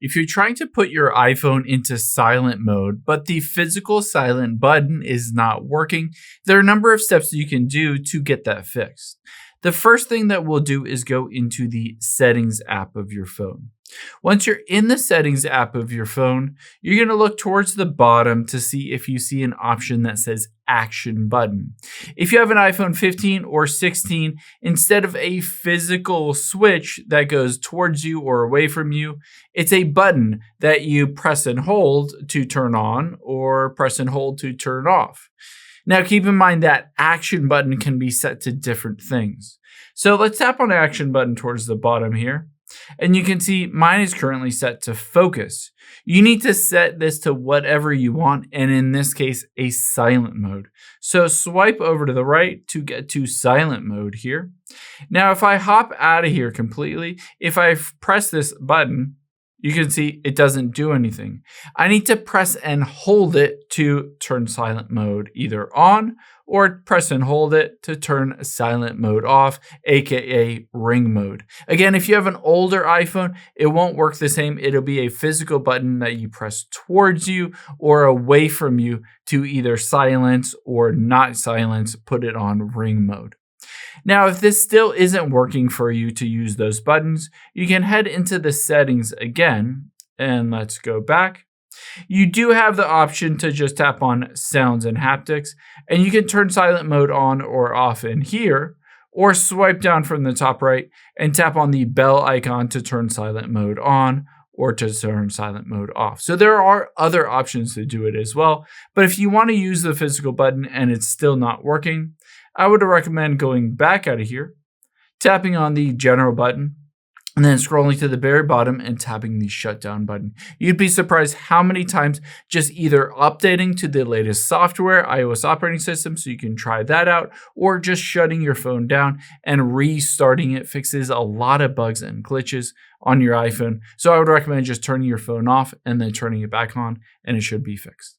If you're trying to put your iPhone into silent mode, but the physical silent button is not working, there are a number of steps that you can do to get that fixed. The first thing that we'll do is go into the Settings app of your phone. Once you're in the Settings app of your phone, you're going to look towards the bottom to see if you see an option that says Action Button. If you have an iPhone 15 or 16, instead of a physical switch that goes towards you or away from you, it's a button that you press and hold to turn on or press and hold to turn off. Now, keep in mind that Action Button can be set to different things. So let's tap on the Action Button towards the bottom here. And you can see mine is currently set to focus. You need to set this to whatever you want, and in this case, a silent mode. So swipe over to the right to get to silent mode here. Now, if I hop out of here completely, if I press this button, you can see it doesn't do anything. I need to press and hold it to turn silent mode either on, or press and hold it to turn silent mode off, aka ring mode. Again, if you have an older iPhone, it won't work the same. It'll be a physical button that you press towards you or away from you to either silence or not silence, put it on ring mode. Now, if this still isn't working for you to use those buttons, you can head into the settings again, and let's go back. You do have the option to just tap on Sounds and Haptics, and you can turn silent mode on or off in here, or swipe down from the top right and tap on the bell icon to turn silent mode on or to turn silent mode off. So there are other options to do it as well, but if you want to use the physical button and it's still not working, I would recommend going back out of here, tapping on the General button, and then scrolling to the very bottom and tapping the Shutdown button. You'd be surprised how many times just either updating to the latest software, iOS operating system, so you can try that out, or just shutting your phone down and restarting it fixes a lot of bugs and glitches on your iPhone. So I would recommend just turning your phone off and then turning it back on, and it should be fixed.